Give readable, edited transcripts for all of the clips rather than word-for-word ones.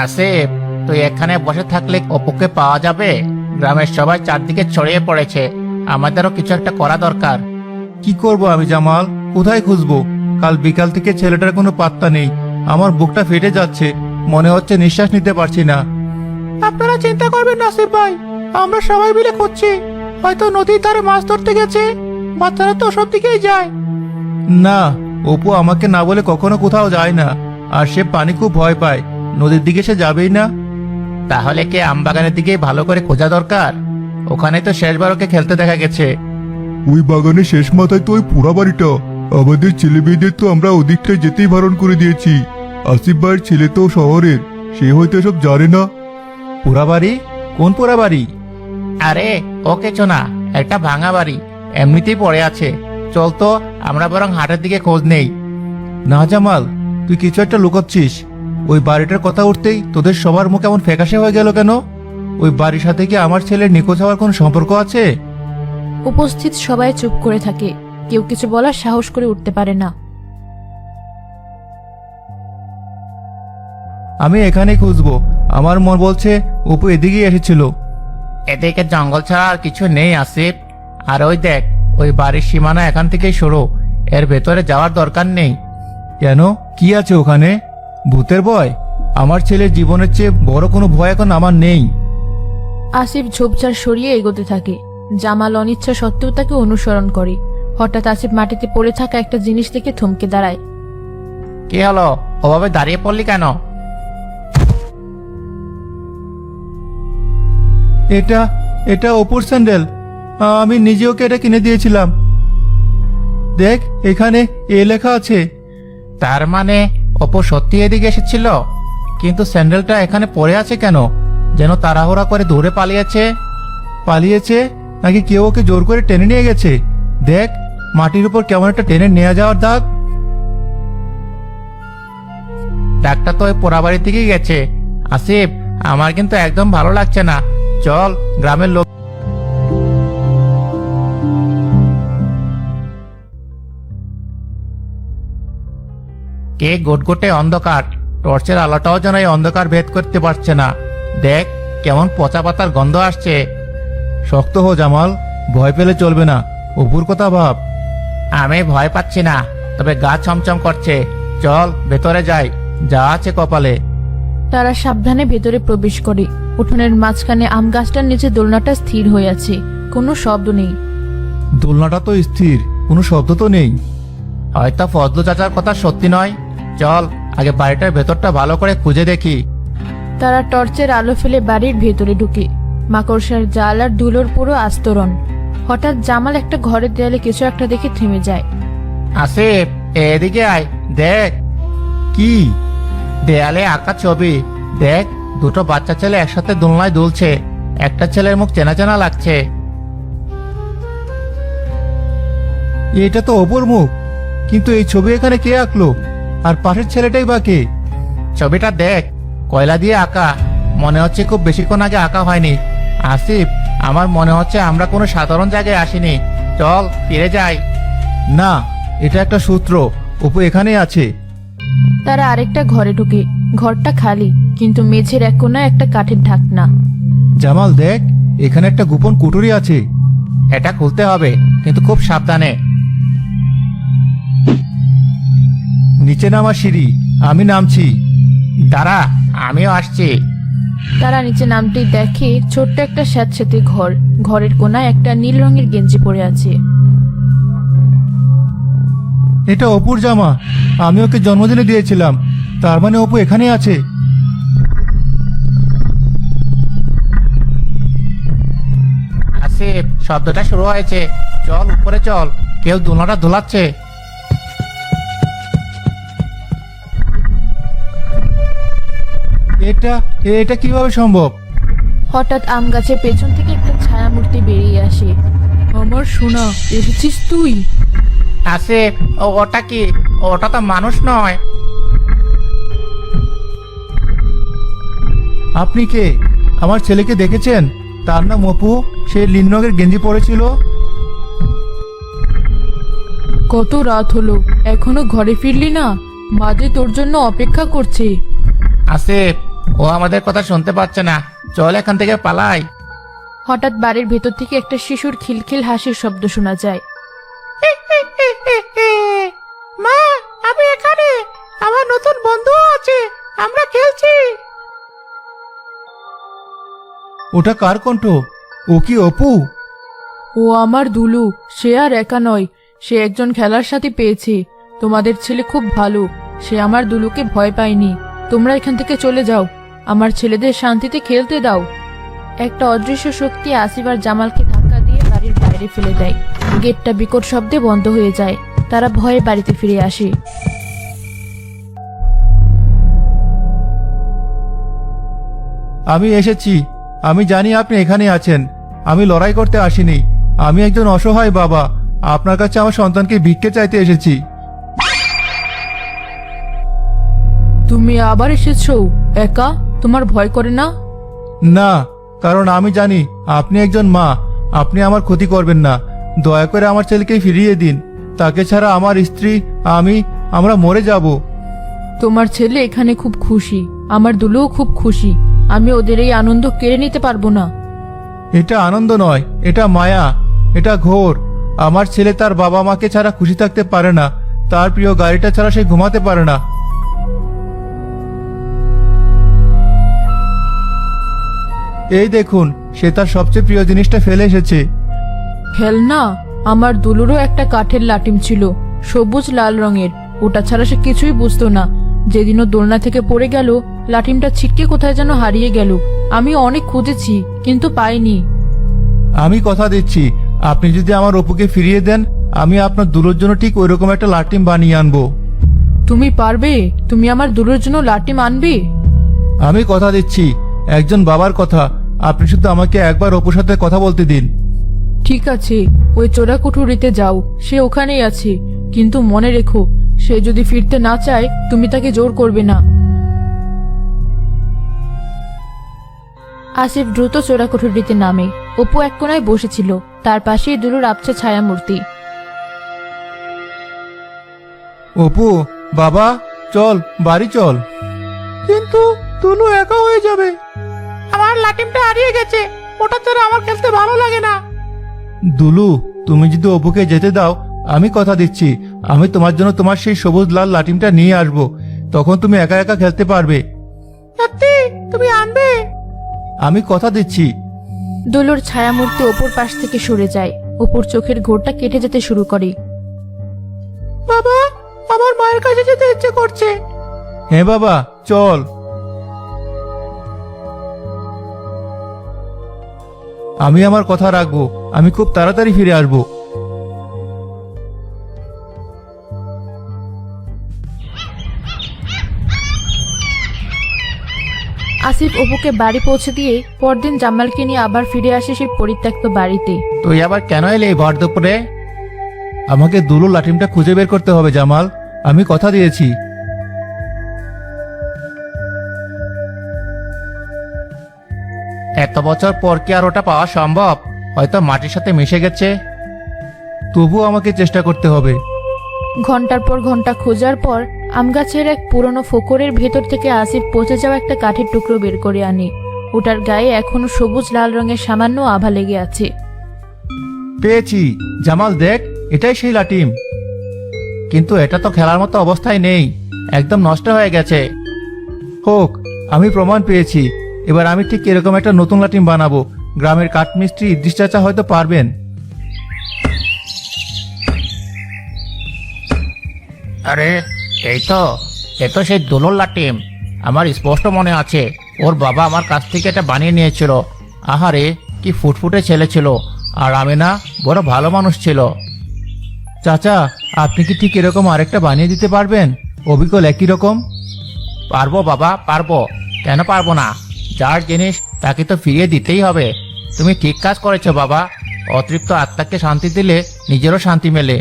আসিফ, তুই এখানে বসে থাকলে অপুকে পাওয়া যাবে? গ্রামের সবাই চারদিকে ছড়িয়ে পড়েছে, আমাদেরও কিছু একটা করা দরকার। কি করব আমি জামাল? কোথায় খুঁজবো? কাল বিকাল থেকে ছেলেটার কোনো পাত্তা নেই। আমার বুকটা ফেটে যাচ্ছে, মনে হচ্ছে নিঃশ্বাস নিতে পারছি না। আপনারা চিন্তা করবেন না আসিফ ভাই, আমরা সবাই মিলে খুঁজছি। হয়তো নদীর ধারে মাছ ধরতে গেছে, বাচ্চারা তো সব দিকেই যায়। না, অপু আমাকে না বলে কখনো কোথাও যায় না, আর সে পানি খুব ভয় পায়। নদীর দিকে সে যাবেই না। তাহলে কি আমবাগানের দিকে ভালো করে খোঁজা দরকার? ওখানে তো শেষবার ওকে খেলতে দেখা গেছে। ওই বাগানের শেষ মাথায় তো ওই পোড়া বাড়িটা। আমাদের ছেলে মেয়েদের তো আমরা ওদিকটায় যেতেই বারণ করে দিয়েছি। আসিফ ভাইয়ের ছেলে তো শহরের, সে হয়তো এসব জানে না। পোড়াবাড়ি? কোন পোড়াবাড়ি? আরে ও কিছু না, একটা ভাঙা বাড়ি এমনিতেই পড়ে আছে। চল তো, আমরা বরং হাটের দিকে খোঁজ নেই। না জামাল, তুই কিছু একটা লুকোচ্ছিস। ওই বাড়িটার কথা উঠতেই তোদের সবার মুখ এমন ফ্যাকাশে হয়ে গেল কেন? ওই বাড়ির সাথে কি আমার ছেলের নিখোঁজ হওয়ার কোনো সম্পর্ক আছে? উপস্থিত সবাই চুপ করে থাকে, কেউ কিছু বলার সাহস করে উঠতে পারে না। আমি এখানেই খুঁজবো। আমার মন বলছে অপু এদিকেই এসেছিল। এদিকে জঙ্গল ছাড়া আর কিছু নেই আসিফ। আর ওই দেখ, ওই বাড়ির সীমানা এখান থেকেই সরো, এর ভেতরে যাওয়ার দরকার নেই। কেন, কি আছে ওখানে? ভূতের ভয়? আমার ছেলের জীবনের চেয়ে বড় কোনো ভয় এখন আমার নেই। আসিফ ঝোপঝাড় সরিয়ে এগোতে থাকে। জামাল অনিচ্ছা সত্ত্বেও তাকে অনুসরণ করে। হঠাৎ আসিফ মাটিতে পড়ে থাকা একটা জিনিস দেখে থমকে দাঁড়ায়। কি হলো? ওভাবে দাঁড়িয়ে পড়লি কেন? এটা এটা অপুর স্যান্ডেল। আমি নিজে ওকে এটা কিনে দিয়েছিলাম। দেখ, এখানে এ লেখা আছে। তার মানে অপু সত্যি এদিকে এসেছিল? কিন্তু স্যান্ডেলটা এখানে পড়ে আছে কেন? যেন তাড়াহুড়া করে দৌড়ে পালিয়েছে। পালিয়েছে নাকি কেউ ওকে জোর করে টেনে নিয়ে গেছে? দেখ, মাটির উপর কেমন একটা টেনে নিয়ে যাওয়ার দাগ। ডাক্তার তো ওই পোড়াবাড়ির দিকেই গেছে। আসিফ, আমার কিন্তু একদম ভালো লাগছে না। চল, গ্রামের লোক। কে গোটগোটে অন্ধকার, টর্চের আলোটাও যেন এই অন্ধকার ভেদ করতে পারছে না। দেখ, কেমন পচা পাতার গন্ধ আসছে। শক্ত হো জামাল, ভয় পেলে চলবে না। অপুর কথা ভাব। আমি ভয় পাচ্ছি না, তবে গা ছমছম করছে। চল ভেতরে যাই, যা আছে কপালে। তারা সাবধানে ভেতরে প্রবেশ করে। উঠোনের মাঝখানে আম গাছটার নিচে দোলনাটা স্থির হয়ে আছে, কোনো শব্দ নেই। দোলনাটা তো স্থির, কোনো শব্দ তো নেই। হয়তো ফজলু চাচার কথা সত্যি নয়। চল, আগে বাড়িটার ভেতরটা ভালো করে খুঁজে দেখি। তারা টর্চের আলো ফেলে বাড়ির ভেতরে ঢুকে। মাকড়সার জাল আর ধুলোর পুরো আস্তরণ। হঠাৎ জামাল একটা ঘরের দেয়ালে কিছু একটা দেখে থেমে যায়। আসিফ, এদিকে আয়, দেখ। কি? দেয়ালে আঁকা ছবি। দেখ, দুটো বাচ্চা ছেলে একসাথে দোলনায় দুলছে। একটা ছেলের মুখ চেনা চেনা লাগছে। এটা তো অপুর মুখ, কিন্তু এই ছবি এখানে কে আঁকলো? আর পাশের ছেলেটাই বা কে? ছবিটা দেখ, কয়লা দিয়ে আঁকা। মনে হচ্ছে খুব বেশিক্ষণ আগে আঁকা হয়নি। আসিফ, আমার মনে হচ্ছে আমরা কোনো সাধারণ জায়গায় আসিনি। চল ফিরে যাই। না, এটা একটা সূত্র। অপু এখানেই আছে। তারা আরেকটা ঘরে ঢুকে। ঘরটা খালি, কিন্তু মেঝের এক কোণায় একটা কাঠের ঢাকনা। জামাল দেখ, এখানে একটা গোপন কুঠুরি আছে। এটা খুলতে হবে, কিন্তু খুব সাবধানে। নিচে নামা সিঁড়ি, আমি নামছি। দাঁড়া, আমিও আসছি। তারা নিচে নামতেই দেখে ছোট্ট একটা স্যাঁতসেঁতে ঘর। ঘরের কোণায় একটা নীল রঙের গেঞ্জি পরে আছে। এটা অপুর জামা। আমি ওকে জন্মদিনে দিয়েছিলাম। তার মানে অপু এখানেই আছে। আসিফ, শব্দটা শুরু হয়েছে। চল উপরে চল, কেউ দোলনাটা দোলাচ্ছে। এটা এটা কিভাবে সম্ভব? হঠাৎ আম গাছের পেছন থেকে একটা ছায়া মূর্তি বেরিয়ে আসে। আমার সোনা, এসেছিস তুই? আসিফ, ওটা কি? ওটা তো মানুষ নয়। আপনি কে? আমার ছেলেকে দেখেছেন? তার নাম অপু, সে নীল রঙের গেঞ্জি পরেছিল। কত রাত হলো, এখনো ঘরে ফিরলি না? মা যে তোর জন্য অপেক্ষা করছে। আসিফ, ও আমাদের কথা শুনতে পাচ্ছে না, চল এখান থেকে পালাই। হঠাৎ বাড়ির ভেতর থেকে একটা শিশুর খিলখিল হাসির শব্দ শোনা যায়। মা, আমি এখানে। আমার নতুন বন্ধু আছে, আমরা খেলছি। ওটা কার কণ্ঠ? ও কি অপু? ও আমার দুলু, সে আর একা নয়, সে একজন খেলার সাথী পেয়েছে। তোমাদের ছেলে খুব ভালো, সে আমার দুলুকে ভয় পায়নি। তোমরা এখান থেকে চলে যাও, আমার ছেলেদের শান্তিতে খেলতে দাও। একটা অদৃশ্য শক্তি আসিফ আর জামালকে ধাক্কা দিয়ে বাড়ির বাইরে ফেলে দেয়। গেটটা বিকট শব্দে বন্ধ হয়ে যায়। তারা ভয়ে বাড়িতে ফিরে আসে। আমি এসেছি। আমি জানি আপনি এখানে আছেন। আমি লড়াই করতে আসিনি। আমি একজন অসহায় বাবা, আপনার কাছে আমার সন্তানকে ভিক্ষে চাইতে এসেছি। তুমি আবার এসেছো একা? তোমার ভয় করে না? না, কারণ আমি জানি আপনি একজন মা। আপনি আমার ক্ষতি করবেন না। দয়া করে আমার ছেলেকে ফিরিয়ে দিন। তাকে ছাড়া আমার স্ত্রী, আমরা মরে যাব। তোমার ছেলে এখানে খুব খুশি, আমার দুলুও খুব খুশি। আমি ওদের এই আনন্দ কেড়ে নিতে পারবো না। এটা আনন্দ নয়, এটা মায়া, এটা ঘোর। আমার ছেলে তার বাবা মাকে ছাড়া খুশি থাকতে পারে না। তার প্রিয় গাড়িটা ছাড়া সে ঘুমাতে পারে না। এই দেখুন, সে তার সবচেয়ে প্রিয় জিনিসটা ফেলে এসেছে। খেলনা? আমার দুলুরও একটা কাঠের লাটিম ছিল, সবুজ লাল রঙের। ওটা ছাড়া সে কিছুই বুঝতো না। যেদিনও দোলনা থেকে পড়ে গেল, লাটিমটা ছিটকে কোথায় যেন হারিয়ে গেল। আমি অনেক খুঁজেছি, কিন্তু পাইনি। আমি কথা দিচ্ছি, আপনি যদি আমার অপুকে ফিরিয়ে দেন, আমি আপনার দুলোর জন্য ঠিক ওইরকম একটা লাটিম বানিয়ে আনবো। তুমি পারবে? তুমি আমার দুলুর জন্য লাটিম আনবে? আমি কথা দিচ্ছি, একজন বাবার কথা। আপনি শুধু আমাকে একবার অপুর সাথে কথা বলতে দিন। ঠিক আছে, ওই চোরা কুঠুরিতে যাও, সে ওখানেই আছে। কিন্তু মনে রেখো, সে যদি ফিরতে না চায়, তুমি তাকে জোর করবে না। আসিফ দ্রুত চোরা কুঠুরিতে নামে। অপু এক কোনায় বসেছিল, তার পাশেই দুলুর আবছা ছায়ামূর্তি। অপু, বাবা, চল, বাড়ি চল। কিন্তু দুলু একা হয়ে যাবে। আমার লাটিমটা হারিয়ে গেছে, ওটা ছাড়া আমার খেলতে ভালো লাগে না। দুলু, তুমি যদি অপুকে যেতে দাও, আমি কথা দিচ্ছি, আমি তোমার জন্য তোমার সেই সবুজ লাল লাটিমটা নিয়ে আসবো। তখন তুমি একা একা খেলতে পারবে। সত্যি তুমি আনবে? আমি কথা দিচ্ছি। দুলুর ছায়ামূর্তি অপুর পাশ থেকে সরে যায়। অপুর চোখের ঘোরটা কেটে যেতে শুরু করে। বাবা, আমার মায়ের কাছে যেতে ইচ্ছে করছে। হ্যাঁ বাবা, চল। আমি আমার কথা রাখবো। আমি খুব তাড়াতাড়ি ফিরে আসবো। আসিফ অপুকে বাড়ি পৌঁছে দিয়ে পরদিন জামালকে নিয়ে আবার ফিরে আসে সেই পরিত্যক্ত বাড়িতে। তুই আবার কেন এলি এই ভর দুপুরে? আমাকে দুলুর লাটিমটা খুঁজে বের করতে হবে জামাল। আমি কথা দিয়েছি। এত বছর পর কি আর ওটা পাওয়া সম্ভব? হয়তো মাটির সাথে মিশে গেছে। তবুও আমাকে চেষ্টা করতে হবে। ঘন্টার পর ঘন্টা খোঁজার পর আমগাছের এক পুরনো ফোকরের ভেতর থেকে আসিফ পচে যাওয়া একটা কাঠের টুকরো বের করে আনে। ওটার গায়ে এখনো সবুজ লাল রঙের সামান্য আভা লেগে আছে। পেয়েছি জামাল, দেখ, এটাই সেই লাটিম। কিন্তু এটা তো খেলার মতো অবস্থায় নেই, একদম নষ্ট হয়ে গেছে। হোক, আমি প্রমাণ পেয়েছি। এবার আমি ঠিক এরকম একটা নতুন লাটিম বানাবো। গ্রামের কাঠমিস্ত্রি ইদ্রিস চাচা হয়তো পারবেন। আরে এই তো, এ তো সেই দুলুর লাটিম। আমার স্পষ্ট মনে আছে, ওর বাবা আমার কাছ থেকে এটা বানিয়ে নিয়েছিল। আহারে, কি ফুটফুটে ছেলে ছিল, আর আমি না বড় ভালো মানুষ ছিল। চাচা, আপনি কি ঠিক এরকম আরেকটা বানিয়ে দিতে পারবেন? অবিকল একই রকম। পারবো বাবা, পারবো। কেন পারবো না? যার জিনিস তাকে তো ফিরিয়ে দিতেই হবে। তুমি ঠিক কাজ করেছো বাবা। অতৃপ্ত আত্মাকে শান্তি দিলে নিজেরও শান্তি মেলে।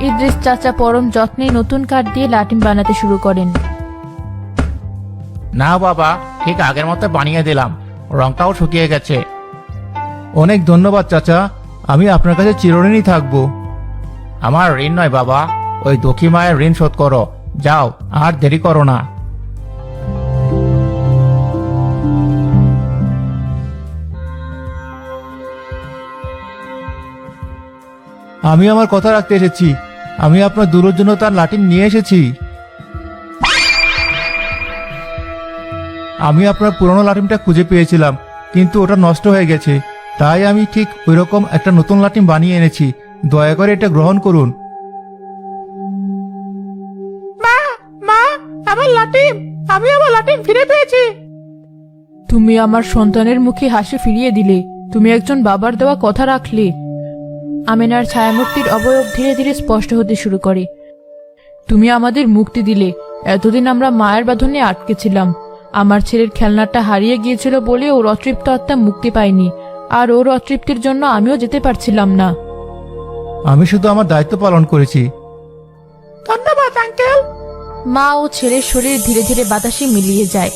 ইদ্রিস চাচা পরম যত্নে নতুন কাঠ দিয়ে লাটিম বানাতে শুরু করেন। না বাবা, ঠিক আগের মতো বানিয়ে দিলাম, রংটাও শুকিয়ে গেছে। অনেক ধন্যবাদ চাচা, আমি আপনার কাছে চিরঋণী থাকবো। আমার ঋণ নয় বাবা, ওই দুঃখী মায়ের ঋণ শোধ করো। যাও, আর দেরি করো না। আমি আমার কথা রাখতে এসেছি। আমি আপনার দুলোর জন্য তার লাঠিম নিয়ে এসেছি। আমি আপনার পুরনো লাঠিমটা খুঁজে পেয়েছিলাম, কিন্তু ওটা নষ্ট হয়ে গেছে। তাই আমি ঠিক ওইরকম একটা নতুন লাঠিম বানিয়ে এনেছি। দয়া করে এটা গ্রহণ করুন। মা মা, আমার লাটিম, আমি আমার লাটিম ফিরে পেয়েছি। তুমি আমার সন্তানের মুখে হাসি ফিরিয়ে দিলে। তুমি একজন বাবার দেওয়া কথা রাখলে। আমেনার ছায়ামূর্তির অবয়ব ধীরে ধীরে স্পষ্ট হতে শুরু করে। তুমি আমাদের মুক্তি দিলে। এতদিন আমরা মায়ের বাঁধনে আটকে ছিলাম। আমার ছেলের খেলনাটা হারিয়ে গিয়েছিল বলে ওর অতৃপ্ত আত্মা মুক্তি পায়নি, আর ওর অতৃপ্তির জন্য আমিও যেতে পারছিলাম না। আমি শুধু আমার দায়িত্ব পালন করেছি। ধন্যবাদ আঙ্কেল। মা ও ছেলের শরীর ধীরে ধীরে বাতাসে মিলিয়ে যায়।